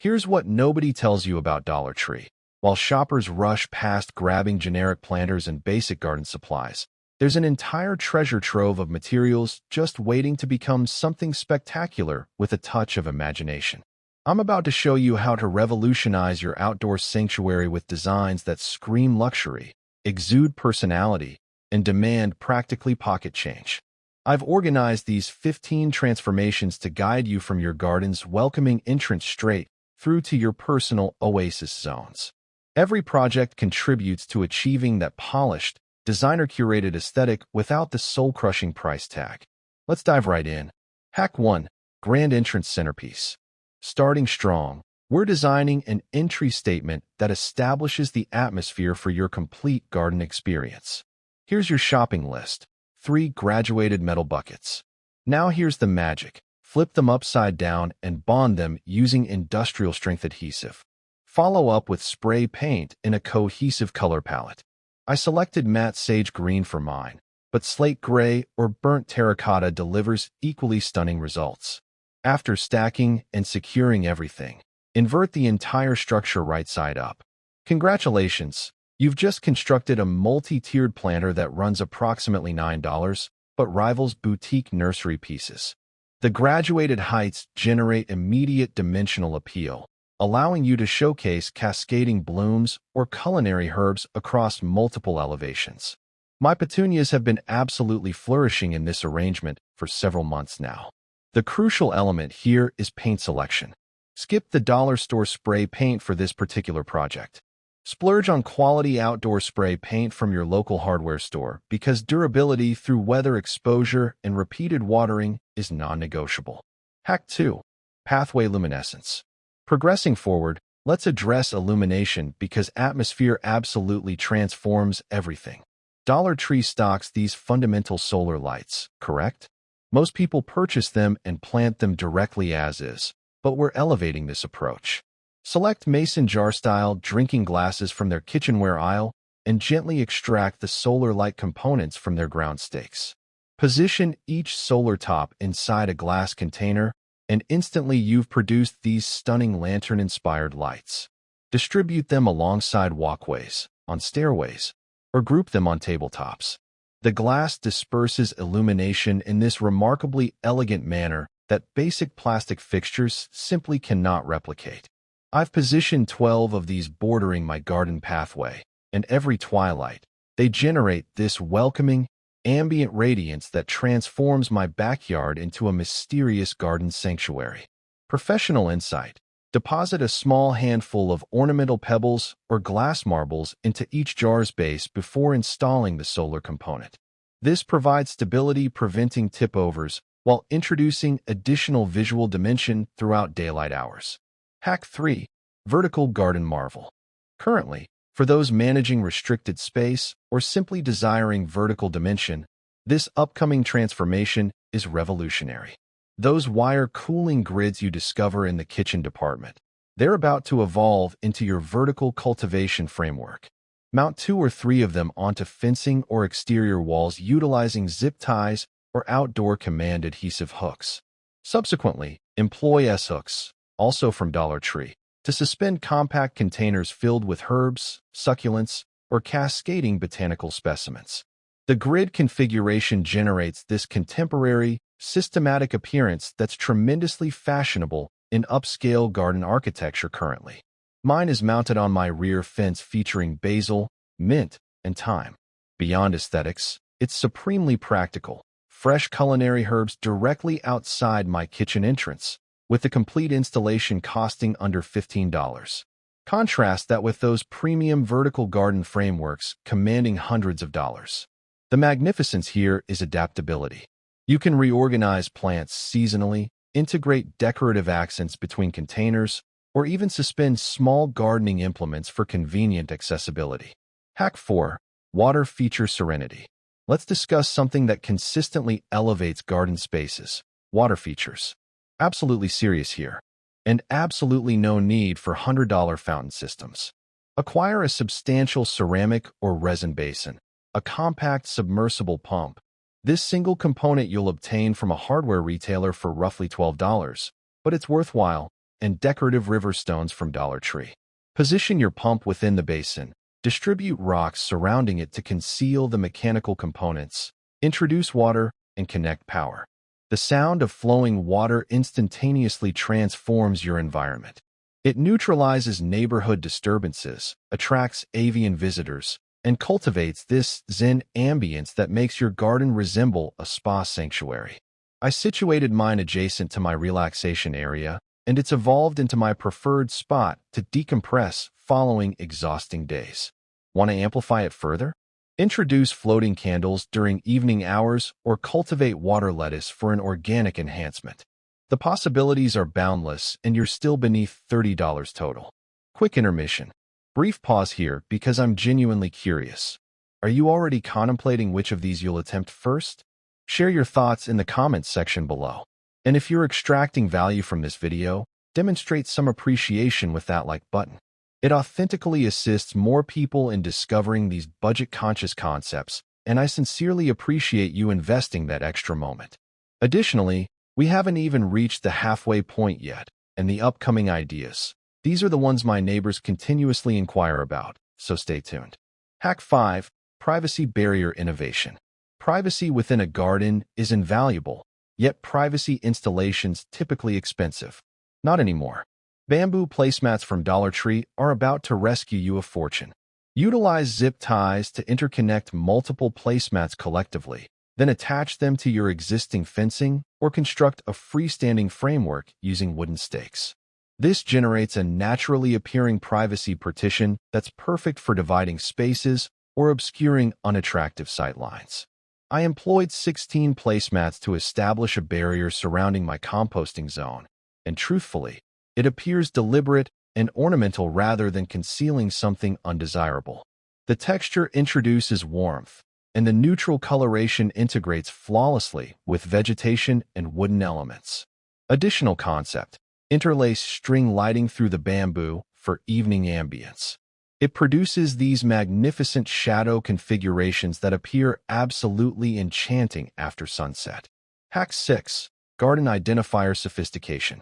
Here's what nobody tells you about Dollar Tree. While shoppers rush past grabbing generic planters and basic garden supplies, there's an entire treasure trove of materials just waiting to become something spectacular with a touch of imagination. I'm about to show you how to revolutionize your outdoor sanctuary with designs that scream luxury, exude personality, and demand practically pocket change. I've organized these 15 transformations to guide you from your garden's welcoming entrance straight through to your personal oasis zones. Every project contributes to achieving that polished, designer-curated aesthetic without the soul-crushing price tag. Let's dive right in. Hack 1. Grand Entrance Centerpiece. Starting strong, we're designing an entry statement that establishes the atmosphere for your complete garden experience. Here's your shopping list. 3 graduated metal buckets. Now here's the magic. Flip them upside down and bond them using industrial-strength adhesive. Follow up with spray paint in a cohesive color palette. I selected matte sage green for mine, but slate gray or burnt terracotta delivers equally stunning results. After stacking and securing everything, invert the entire structure right side up. Congratulations! You've just constructed a multi-tiered planter that runs approximately $9, but rivals boutique nursery pieces. The graduated heights generate immediate dimensional appeal, allowing you to showcase cascading blooms or culinary herbs across multiple elevations. My petunias have been absolutely flourishing in this arrangement for several months now. The crucial element here is paint selection. Skip the dollar store spray paint for this particular project. Splurge on quality outdoor spray paint from your local hardware store because durability through weather exposure and repeated watering is non-negotiable. Hack 2. Pathway Luminescence. Progressing forward, let's address illumination because atmosphere absolutely transforms everything. Dollar Tree stocks these fundamental solar lights, correct? Most people purchase them and plant them directly as is, but we're elevating this approach. Select mason jar-style drinking glasses from their kitchenware aisle and gently extract the solar light components from their ground stakes. Position each solar top inside a glass container, and instantly you've produced these stunning lantern-inspired lights. Distribute them alongside walkways, on stairways, or group them on tabletops. The glass disperses illumination in this remarkably elegant manner that basic plastic fixtures simply cannot replicate. I've positioned 12 of these bordering my garden pathway, and every twilight, they generate this welcoming, ambient radiance that transforms my backyard into a mysterious garden sanctuary. Professional insight. Deposit a small handful of ornamental pebbles or glass marbles into each jar's base before installing the solar component. This provides stability, preventing tip-overs, while introducing additional visual dimension throughout daylight hours. Hack 3. Vertical Garden Marvel. Currently, for those managing restricted space or simply desiring vertical dimension, this upcoming transformation is revolutionary. Those wire cooling grids you discover in the kitchen department, they're about to evolve into your vertical cultivation framework. Mount 2 or 3 of them onto fencing or exterior walls utilizing zip ties or outdoor command adhesive hooks. Subsequently, employ S-hooks, also from Dollar Tree, to suspend compact containers filled with herbs, succulents, or cascading botanical specimens. The grid configuration generates this contemporary, systematic appearance that's tremendously fashionable in upscale garden architecture currently. Mine is mounted on my rear fence featuring basil, mint, and thyme. Beyond aesthetics, it's supremely practical. Fresh culinary herbs directly outside my kitchen entrance, with the complete installation costing under $15. Contrast that with those premium vertical garden frameworks commanding hundreds of dollars. The magnificence here is adaptability. You can reorganize plants seasonally, integrate decorative accents between containers, or even suspend small gardening implements for convenient accessibility. Hack 4. Water Feature Serenity. Let's discuss something that consistently elevates garden spaces: water features. Absolutely serious here, and absolutely no need for $100 fountain systems. Acquire a substantial ceramic or resin basin, a compact submersible pump. This single component you'll obtain from a hardware retailer for roughly $12, but it's worthwhile and decorative river stones from Dollar Tree. Position your pump within the basin. Distribute rocks surrounding it to conceal the mechanical components. Introduce water and connect power. The sound of flowing water instantaneously transforms your environment. It neutralizes neighborhood disturbances, attracts avian visitors, and cultivates this zen ambience that makes your garden resemble a spa sanctuary. I situated mine adjacent to my relaxation area, and it's evolved into my preferred spot to decompress following exhausting days. Want to amplify it further? Introduce floating candles during evening hours or cultivate water lettuce for an organic enhancement. The possibilities are boundless, and you're still beneath $30 total. Quick intermission. Brief pause here because I'm genuinely curious. Are you already contemplating which of these you'll attempt first? Share your thoughts in the comments section below. And if you're extracting value from this video, demonstrate some appreciation with that like button. It authentically assists more people in discovering these budget-conscious concepts, and I sincerely appreciate you investing that extra moment. Additionally, we haven't even reached the halfway point yet, and the upcoming ideas. These are the ones my neighbors continuously inquire about, so stay tuned. Hack 5. Privacy Barrier Innovation. Privacy within a garden is invaluable, yet privacy installations typically expensive. Not anymore. Bamboo placemats from Dollar Tree are about to rescue you a fortune. Utilize zip ties to interconnect multiple placemats collectively, then attach them to your existing fencing or construct a freestanding framework using wooden stakes. This generates a naturally appearing privacy partition that's perfect for dividing spaces or obscuring unattractive sightlines. I employed 16 placemats to establish a barrier surrounding my composting zone, and truthfully, it appears deliberate and ornamental rather than concealing something undesirable. The texture introduces warmth, and the neutral coloration integrates flawlessly with vegetation and wooden elements. Additional concept: interlace string lighting through the bamboo for evening ambience. It produces these magnificent shadow configurations that appear absolutely enchanting after sunset. Hack 6. Garden Identifier Sophistication.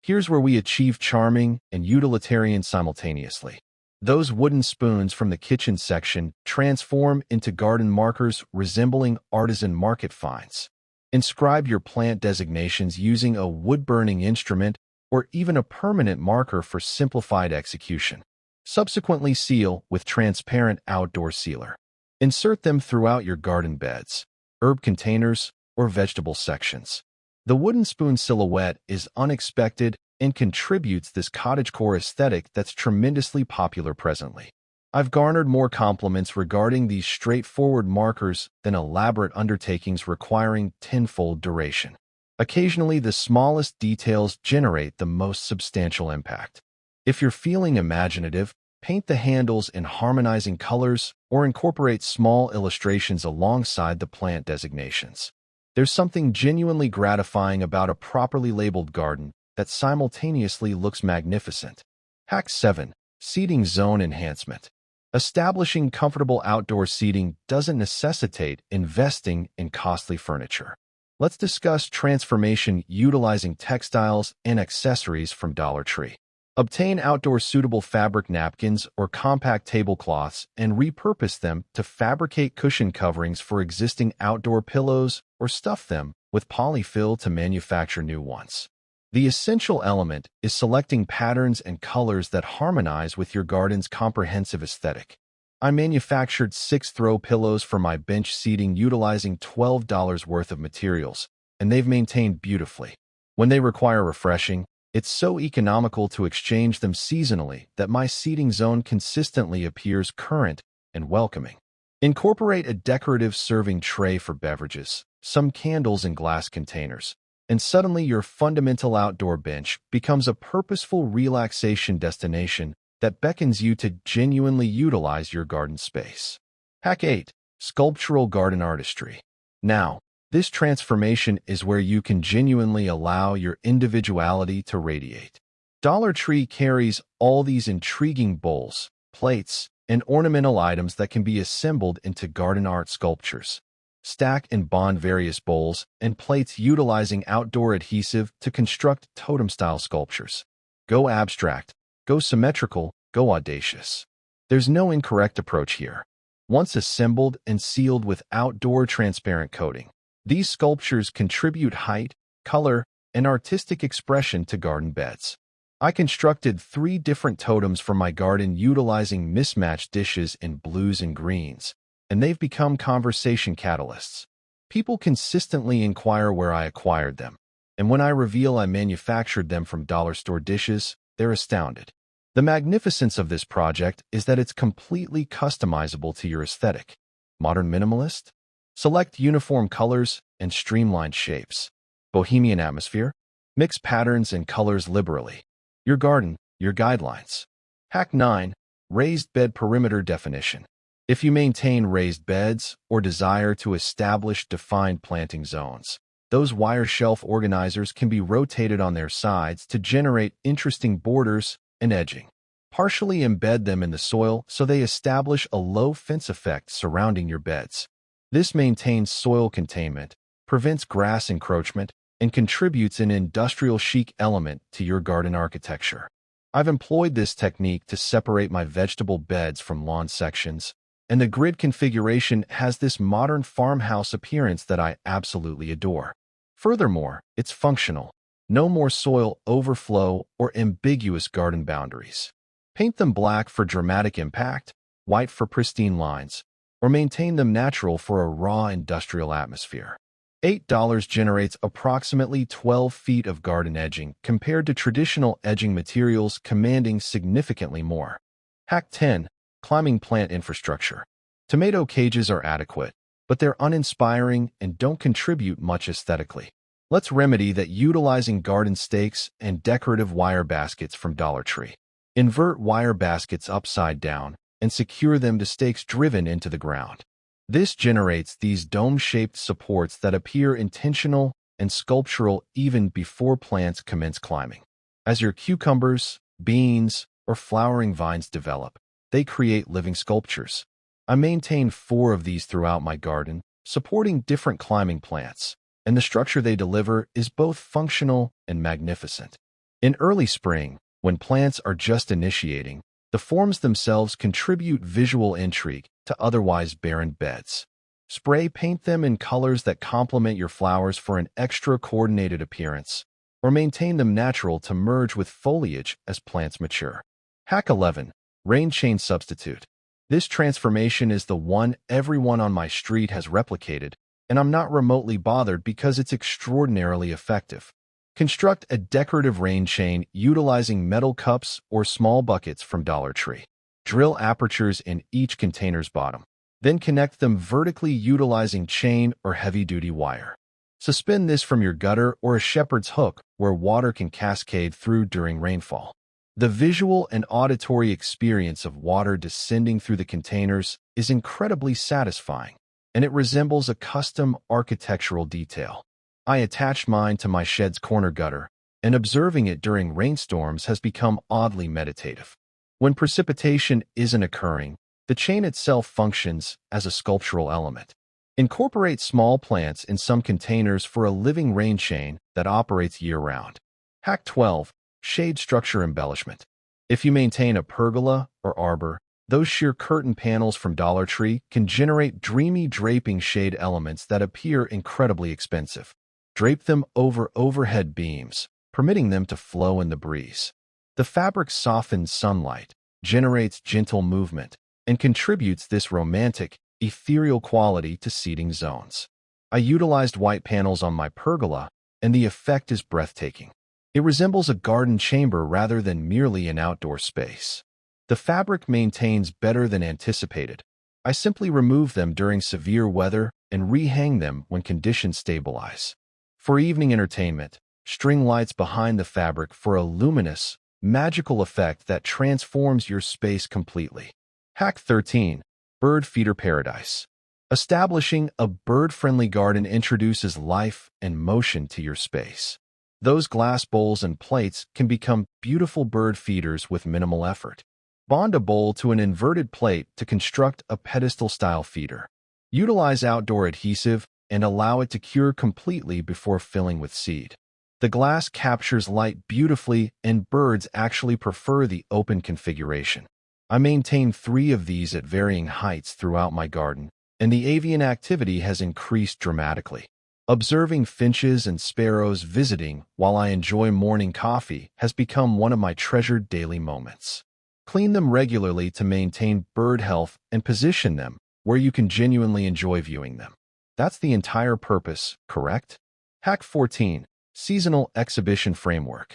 Here's where we achieve charming and utilitarian simultaneously. Those wooden spoons from the kitchen section transform into garden markers resembling artisan market finds. Inscribe your plant designations using a wood-burning instrument or even a permanent marker for simplified execution. Subsequently seal with transparent outdoor sealer. Insert them throughout your garden beds, herb containers, or vegetable sections. The wooden spoon silhouette is unexpected and contributes this cottagecore aesthetic that's tremendously popular presently. I've garnered more compliments regarding these straightforward markers than elaborate undertakings requiring tenfold duration. Occasionally, the smallest details generate the most substantial impact. If you're feeling imaginative, paint the handles in harmonizing colors or incorporate small illustrations alongside the plant designations. There's something genuinely gratifying about a properly labeled garden that simultaneously looks magnificent. Hack 7. Seating Zone Enhancement. Establishing comfortable outdoor seating doesn't necessitate investing in costly furniture. Let's discuss transformation utilizing textiles and accessories from Dollar Tree. Obtain outdoor suitable fabric napkins or compact tablecloths and repurpose them to fabricate cushion coverings for existing outdoor pillows or stuff them with polyfill to manufacture new ones. The essential element is selecting patterns and colors that harmonize with your garden's comprehensive aesthetic. I manufactured 6 throw pillows for my bench seating utilizing $12 worth of materials, and they've maintained beautifully. When they require refreshing, it's so economical to exchange them seasonally that my seating zone consistently appears current and welcoming. Incorporate a decorative serving tray for beverages, some candles in glass containers, and suddenly your fundamental outdoor bench becomes a purposeful relaxation destination that beckons you to genuinely utilize your garden space. Hack 8. Sculptural Garden Artistry. Now, this transformation is where you can genuinely allow your individuality to radiate. Dollar Tree carries all these intriguing bowls, plates, and ornamental items that can be assembled into garden art sculptures. Stack and bond various bowls and plates utilizing outdoor adhesive to construct totem-style sculptures. Go abstract, go symmetrical, go audacious. There's no incorrect approach here. Once assembled and sealed with outdoor transparent coating, these sculptures contribute height, color, and artistic expression to garden beds. I constructed 3 different totems for my garden utilizing mismatched dishes in blues and greens, and they've become conversation catalysts. People consistently inquire where I acquired them, and when I reveal I manufactured them from dollar store dishes, they're astounded. The magnificence of this project is that it's completely customizable to your aesthetic. Modern minimalist? Select uniform colors and streamlined shapes. Bohemian atmosphere? Mix patterns and colors liberally. Your garden, your guidelines. Hack 9. Raised bed perimeter definition. If you maintain raised beds or desire to establish defined planting zones, those wire shelf organizers can be rotated on their sides to generate interesting borders and edging. Partially embed them in the soil so they establish a low fence effect surrounding your beds. This maintains soil containment, prevents grass encroachment, and contributes an industrial chic element to your garden architecture. I've employed this technique to separate my vegetable beds from lawn sections, and the grid configuration has this modern farmhouse appearance that I absolutely adore. Furthermore, it's functional. No more soil overflow or ambiguous garden boundaries. Paint them black for dramatic impact, white for pristine lines, or maintain them natural for a raw industrial atmosphere. $8 generates approximately 12 feet of garden edging compared to traditional edging materials commanding significantly more. Hack 10. Climbing plant infrastructure. Tomato cages are adequate, but they're uninspiring and don't contribute much aesthetically. Let's remedy that utilizing garden stakes and decorative wire baskets from Dollar Tree. Invert wire baskets upside down and secure them to stakes driven into the ground. This generates these dome-shaped supports that appear intentional and sculptural even before plants commence climbing. As your cucumbers, beans, or flowering vines develop, they create living sculptures. I maintain 4 of these throughout my garden, supporting different climbing plants, and the structure they deliver is both functional and magnificent. In early spring, when plants are just initiating, the forms themselves contribute visual intrigue to otherwise barren beds. Spray paint them in colors that complement your flowers for an extra coordinated appearance, or maintain them natural to merge with foliage as plants mature. Hack 11. Rain chain substitute. This transformation is the one everyone on my street has replicated, and I'm not remotely bothered because it's extraordinarily effective. Construct a decorative rain chain utilizing metal cups or small buckets from Dollar Tree. Drill apertures in each container's bottom. Then connect them vertically utilizing chain or heavy-duty wire. Suspend this from your gutter or a shepherd's hook where water can cascade through during rainfall. The visual and auditory experience of water descending through the containers is incredibly satisfying, and it resembles a custom architectural detail. I attached mine to my shed's corner gutter, and observing it during rainstorms has become oddly meditative. When precipitation isn't occurring, the chain itself functions as a sculptural element. Incorporate small plants in some containers for a living rain chain that operates year-round. Hack 12. Shade structure embellishment. If you maintain a pergola or arbor, those sheer curtain panels from Dollar Tree can generate dreamy draping shade elements that appear incredibly expensive. Drape them over overhead beams, permitting them to flow in the breeze. The fabric softens sunlight, generates gentle movement, and contributes this romantic, ethereal quality to seating zones. I utilized white panels on my pergola, and the effect is breathtaking. It resembles a garden chamber rather than merely an outdoor space. The fabric maintains better than anticipated. I simply remove them during severe weather and rehang them when conditions stabilize. For evening entertainment, string lights behind the fabric for a luminous, magical effect that transforms your space completely. Hack 13. Bird feeder paradise. Establishing a bird-friendly garden introduces life and motion to your space. Those glass bowls and plates can become beautiful bird feeders with minimal effort. Bond a bowl to an inverted plate to construct a pedestal-style feeder. Utilize outdoor adhesive and allow it to cure completely before filling with seed. The glass captures light beautifully, and birds actually prefer the open configuration. I maintain 3 of these at varying heights throughout my garden, and the avian activity has increased dramatically. Observing finches and sparrows visiting while I enjoy morning coffee has become one of my treasured daily moments. Clean them regularly to maintain bird health and position them where you can genuinely enjoy viewing them. That's the entire purpose, correct? Hack 14. Seasonal Exhibition Framework.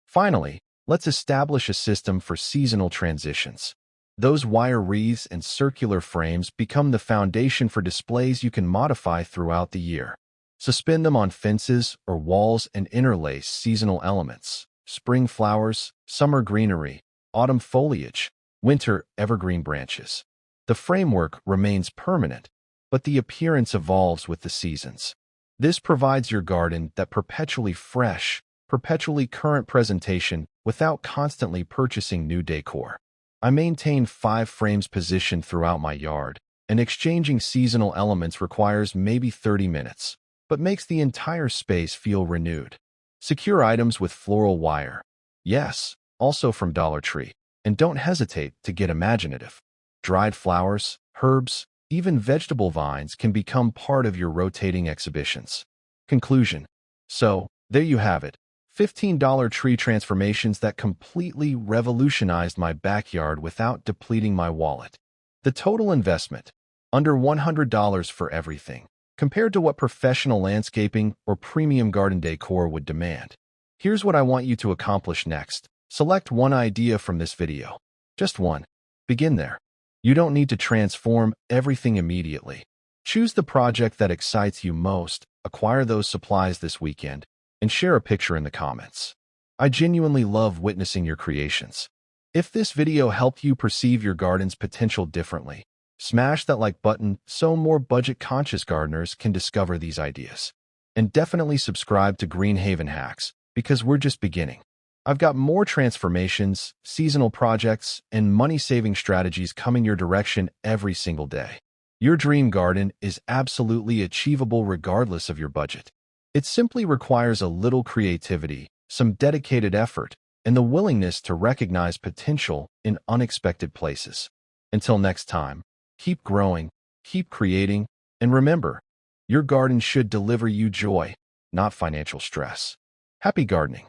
Finally, let's establish a system for seasonal transitions. Those wire wreaths and circular frames become the foundation for displays you can modify throughout the year. Suspend them on fences or walls and interlace seasonal elements: spring flowers, summer greenery, autumn foliage, winter evergreen branches. The framework remains permanent, but the appearance evolves with the seasons. This provides your garden that perpetually fresh, perpetually current presentation without constantly purchasing new decor. I maintain 5 frames positioned throughout my yard, and exchanging seasonal elements requires maybe 30 minutes, but makes the entire space feel renewed. Secure items with floral wire. Yes, also from Dollar Tree. And don't hesitate to get imaginative. Dried flowers, herbs, even vegetable vines can become part of your rotating exhibitions. Conclusion. So, there you have it. $15 tree transformations that completely revolutionized my backyard without depleting my wallet. The total investment, under $100 for everything, compared to what professional landscaping or premium garden decor would demand. Here's what I want you to accomplish next. Select one idea from this video. Just one. Begin there. You don't need to transform everything immediately. Choose the project that excites you most, acquire those supplies this weekend, and share a picture in the comments. I genuinely love witnessing your creations. If this video helped you perceive your garden's potential differently, smash that like button so more budget-conscious gardeners can discover these ideas. And definitely subscribe to Green Haven Hacks, because we're just beginning. I've got more transformations, seasonal projects, and money-saving strategies coming your direction every single day. Your dream garden is absolutely achievable regardless of your budget. It simply requires a little creativity, some dedicated effort, and the willingness to recognize potential in unexpected places. Until next time, keep growing, keep creating, and remember, your garden should deliver you joy, not financial stress. Happy gardening!